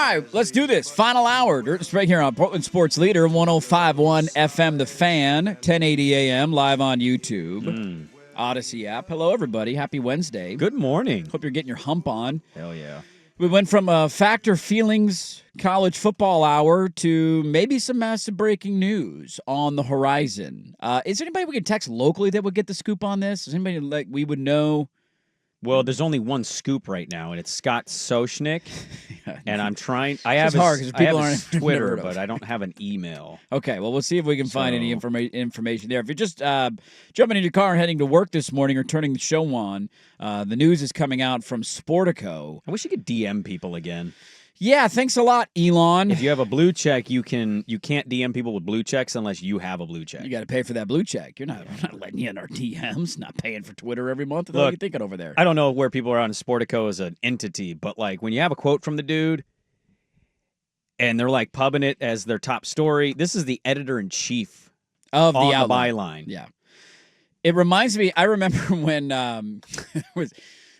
right, let's do this. Final hour. Dirt and Sprague here on Portland Sports Leader, 105.1 FM The Fan, 1080 AM, live on YouTube. Odyssey app. Hello, everybody. Happy Wednesday. Good morning. Hope you're getting your hump on. Hell yeah. We went from a Factor Feelings college football hour to maybe some massive breaking news on the horizon. Is there anybody we could text locally that would get the scoop on this? Is anybody like we would know? Well, there's only one scoop right now, and it's Scott Soshnick. And I'm trying. I have his Twitter, but I don't have an email. Okay, well, we'll see if we can find any information there. If you're just jumping in your car and heading to work this morning or turning the show on, the news is coming out from Sportico. I wish you could DM people again. Yeah, thanks a lot, Elon. If you have a blue check, you can't DM people with blue checks unless you have a blue check. You got to pay for that blue check. We're not letting you in our DMs, not paying for Twitter every month. What are you thinking over there? I don't know where people are on Sportico as an entity, but like when you have a quote from the dude and they're like pubbing it as their top story, this is the editor-in-chief of the byline. Yeah. It reminds me, I remember when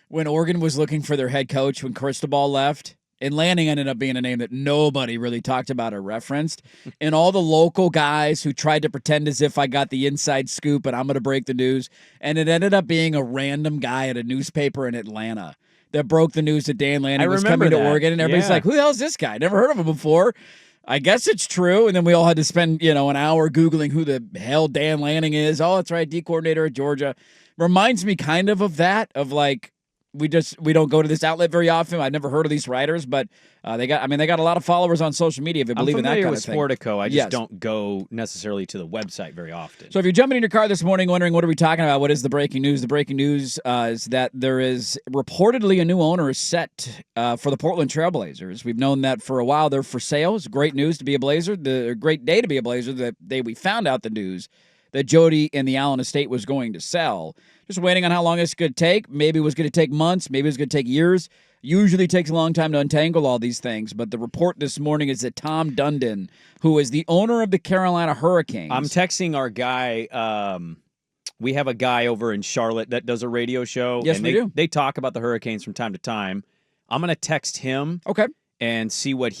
when Oregon was looking for their head coach when Cristobal left. And Lanning ended up being a name that nobody really talked about or referenced. And all the local guys who tried to pretend as if I got the inside scoop and I'm going to break the news. And it ended up being a random guy at a newspaper in Atlanta that broke the news that Dan Lanning was coming to Oregon. And everybody's like, who the hell is this guy? Never heard of him before. I guess it's true. And then we all had to spend, an hour Googling who the hell Dan Lanning is. Oh, that's right, D coordinator at Georgia. Reminds me kind of that, of like, we don't go to this outlet very often. I've never heard of these writers, but they got a lot of followers on social media if you believe in that kind of thing. I'm familiar with Sportico. I just don't go necessarily to the website very often. So if you're jumping in your car this morning wondering what are we talking about, what is the breaking news? The breaking news is that there is reportedly a new owner set for the Portland Trailblazers. We've known that for a while. They're for sale. It's great news to be a Blazer. A great day to be a Blazer. The day we found out the news that Jody and the Allen estate was going to sell. Just waiting on how long it's going to take. Maybe it was going to take months. Maybe it was going to take years. Usually takes a long time to untangle all these things. But the report this morning is that Tom Dundon, who is the owner of the Carolina Hurricanes. I'm texting our guy. We have a guy over in Charlotte that does a radio show. Yes, we do. They talk about the Hurricanes from time to time. I'm going to text him. Okay. And see what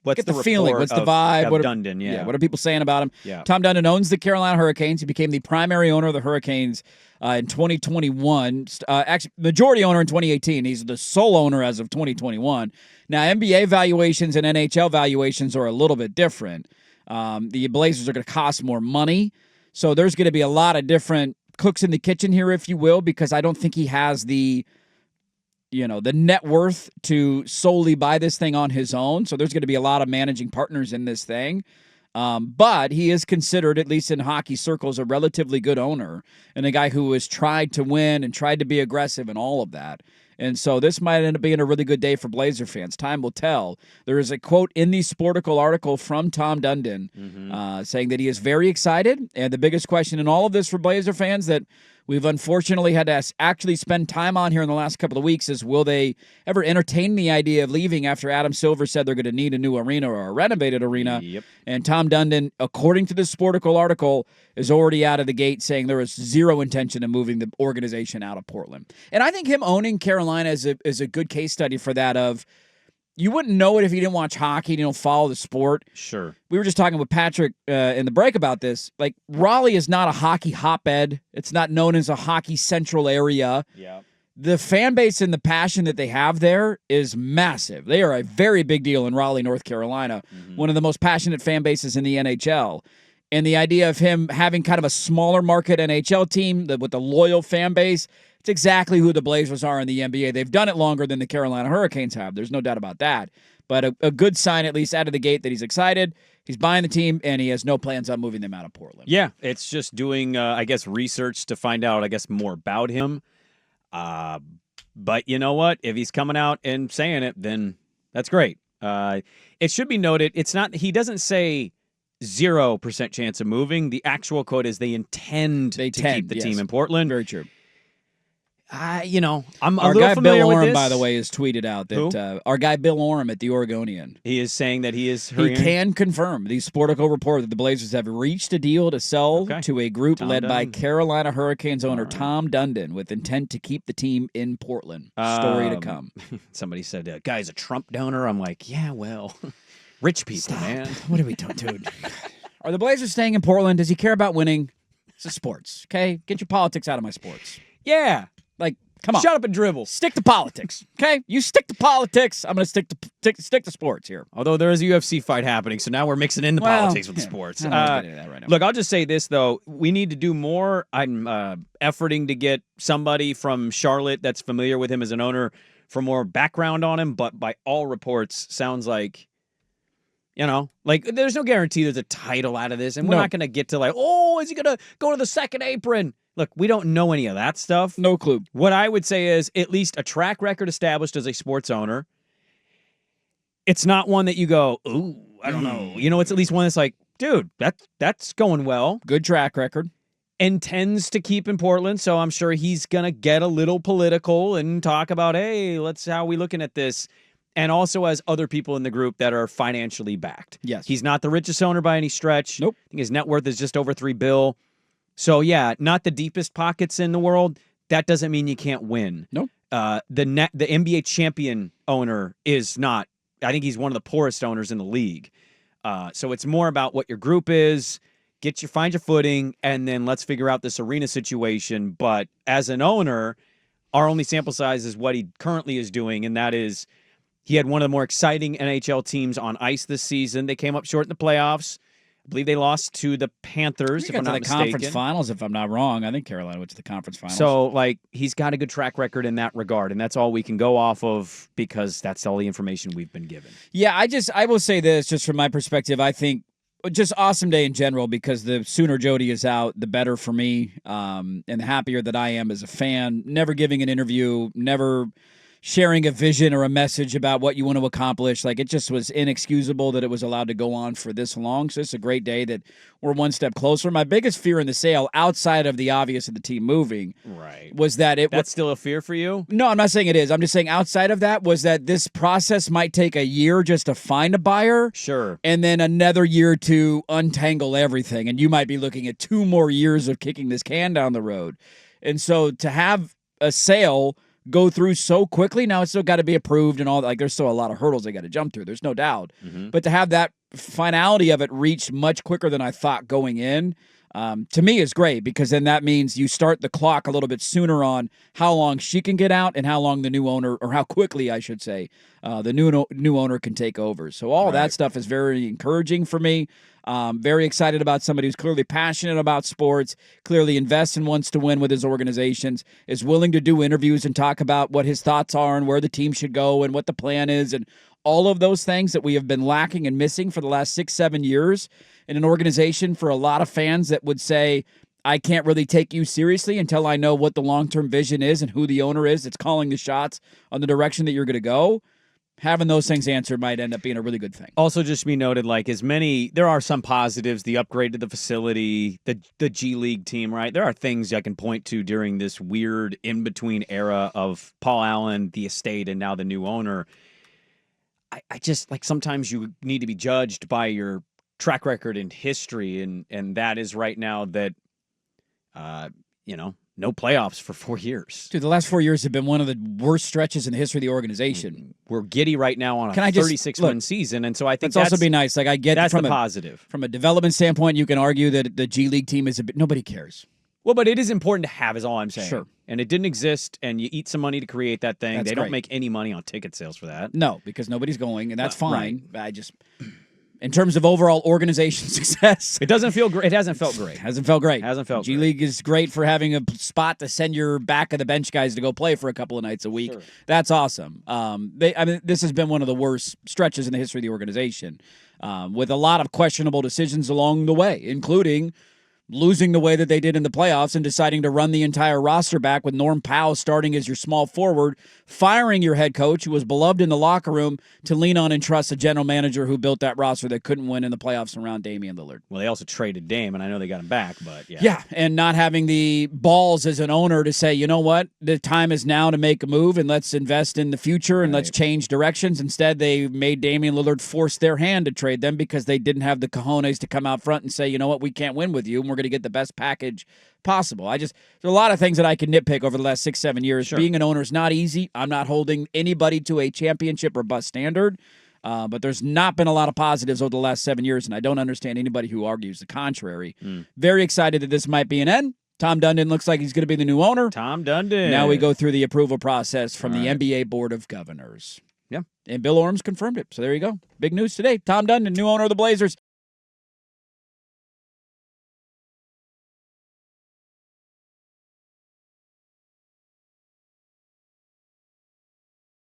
what's the feeling? What's the vibe? What Dundon, what are people saying about him? Yeah. Tom Dundon owns the Carolina Hurricanes. He became the primary owner of the Hurricanes in 2021. Actually, majority owner in 2018. He's the sole owner as of 2021. Now, NBA valuations and NHL valuations are a little bit different. The Blazers are going to cost more money. So there's going to be a lot of different cooks in the kitchen here, if you will, because I don't think he has the net worth to solely buy this thing on his own. So there's going to be a lot of managing partners in this thing. But he is considered, at least in hockey circles, a relatively good owner and a guy who has tried to win and tried to be aggressive and all of that. And so this might end up being a really good day for Blazer fans. Time will tell. There is a quote in the Sportico article from Tom Dundon saying that he is very excited. And the biggest question in all of this for Blazer fans that we've unfortunately had to actually spend time on here in the last couple of weeks is, will they ever entertain the idea of leaving after Adam Silver said they're going to need a new arena or a renovated arena? Yep. And Tom Dundon, according to the Sportico article, is already out of the gate saying there is zero intention of moving the organization out of Portland. And I think him owning Carolina is a good case study for that of, you wouldn't know it if you didn't watch hockey, you don't follow the sport. Sure. We were just talking with Patrick in the break about this. Like, Raleigh is not a hockey hotbed. It's not known as a hockey central area. Yeah. The fan base and the passion that they have there is massive. They are a very big deal in Raleigh, North Carolina, one of the most passionate fan bases in the NHL. And the idea of him having kind of a smaller market NHL team with a loyal fan base, it's exactly who the Blazers are in the NBA. They've done it longer than the Carolina Hurricanes have. There's no doubt about that. But a good sign, at least out of the gate, that he's excited. He's buying the team, and he has no plans on moving them out of Portland. Yeah, it's just doing, research to find out, more about him. But you know what? If he's coming out and saying it, then that's great. It should be noted, he doesn't say 0% chance of moving. The actual quote is they intend to keep the team in Portland. Very true. I'm a Our little guy familiar Bill with Orem, this. by the way, has tweeted out that our guy Bill Orem at the Oregonian. He is saying that he is He hurrying. can confirm, the Sportico report, that the Blazers have reached a deal to sell to a group Tom led by Dundon. Carolina Hurricanes owner All right. Tom Dundon with intent to keep the team in Portland. Story to come. Somebody said, guy's a Trump donor. I'm like, yeah, well, rich people, man. What are we doing, dude? Are the Blazers staying in Portland? Does he care about winning? It's a sports, okay? Get your politics out of my sports. Yeah. Like, come on. Shut up and dribble. Stick to politics, okay? You stick to politics. I'm going to stick to sports here. Although there is a UFC fight happening, so now we're mixing in the politics with the sports. I don't wanna get into that right now. Look, I'll just say this, though. We need to do more. I'm efforting to get somebody from Charlotte that's familiar with him as an owner for more background on him, but by all reports, sounds like, there's no guarantee there's a title out of this, and we're not going to get to is he going to go to the second apron? Look, we don't know any of that stuff. No clue. What I would say is at least a track record established as a sports owner. It's not one that you go, ooh, I don't know. It's at least one that's like, dude, that's going well. Good track record. And tends to keep in Portland, so I'm sure he's going to get a little political and talk about, hey, how are we looking at this? And also has other people in the group that are financially backed. Yes. He's not the richest owner by any stretch. Nope. I think his net worth is just over $3 billion. So, yeah, not the deepest pockets in the world. That doesn't mean you can't win. Nope. The NBA champion owner is not. I think he's one of the poorest owners in the league. So it's more about what your group is. Find your footing, and then let's figure out this arena situation. But as an owner, our only sample size is what he currently is doing, and that is he had one of the more exciting NHL teams on ice this season. They came up short in the playoffs. I believe they lost to the Panthers, if I'm not mistaken. Conference finals, if I'm not wrong. I think Carolina went to the conference finals. So, he's got a good track record in that regard, and that's all we can go off of because that's all the information we've been given. Yeah, I will say this, just from my perspective, I think just awesome day in general because the sooner Jody is out, the better for me, and the happier that I am as a fan. Never giving an interview, never sharing a vision or a message about what you want to accomplish. It just was inexcusable that it was allowed to go on for this long. So it's a great day that we're one step closer. My biggest fear in the sale, outside of the obvious of the team moving, was that That's still a fear for you? No, I'm not saying it is. I'm just saying outside of that was that this process might take a year just to find a buyer. Sure. And then another year to untangle everything. And you might be looking at 2 more years of kicking this can down the road. And so to have a sale go through so quickly, now it's still got to be approved and all that. There's still a lot of hurdles they got to jump through. There's no doubt. Mm-hmm. But to have that finality of it reached much quicker than I thought going in, to me is great because then that means you start the clock a little bit sooner on how long she can get out and how long the new owner, or how quickly I should say, the new owner can take over. So all that stuff is very encouraging for me. Very excited about somebody who's clearly passionate about sports, clearly invests and wants to win with his organizations, is willing to do interviews and talk about what his thoughts are and where the team should go and what the plan is and all of those things that we have been lacking and missing for the last 6-7 years in an organization for a lot of fans that would say, I can't really take you seriously until I know what the long-term vision is and who the owner is that's calling the shots on the direction that you're going to go. Having those things answered might end up being a really good thing. Also, just to be noted, there are some positives, the upgrade to the facility, the G League team, right? There are things I can point to during this weird in-between era of Paul Allen, the estate, and now the new owner. I just, sometimes you need to be judged by your track record and history, and that is right now that, no playoffs for 4 years. Dude, the last 4 years have been one of the worst stretches in the history of the organization. We're giddy right now on a 36-win season, and so I think that's also be nice. I get that's from the positive. From a development standpoint, you can argue that the G League team is a bit. Nobody cares. Well, but it is important to have, is all I'm saying. Sure. And it didn't exist, and you eat some money to create that thing. That's they great. don't make any money on ticket sales for that. No, because nobody's going, and that's fine. Right. In terms of overall organization success, it doesn't feel great. It hasn't felt great. Hasn't felt great. G League is great for having a spot to send your back of the bench guys to go play for a couple of nights a week. Sure. That's awesome. This has been one of the worst stretches in the history of the organization, with a lot of questionable decisions along the way, including losing the way that they did in the playoffs and deciding to run the entire roster back with Norm Powell starting as your small forward, firing your head coach who was beloved in the locker room to lean on and trust a general manager who built that roster that couldn't win in the playoffs around Damian Lillard. Well, they also traded Dame, and I know they got him back, but yeah. Yeah, and not having the balls as an owner to say, you know what, the time is now to make a move and let's invest in the future and let's change directions. Instead, they made Damian Lillard force their hand to trade them because they didn't have the cojones to come out front and say, you know what, we can't win with you and we're going to get the best package possible. There's a lot of things that I can nitpick over the last 6-7 years. Sure. Being an owner is not easy. I'm not holding anybody to a championship or bust standard. But there's not been a lot of positives over the last 7 years, and I don't understand anybody who argues the contrary. Very excited that this might be an end. Tom Dundon looks like he's going to be the new owner. Tom Dundon. Now we go through the approval process from the NBA Board of Governors. Yeah. And Bill Orms confirmed it. So there you go. Big news today. Tom Dundon, new owner of the Blazers.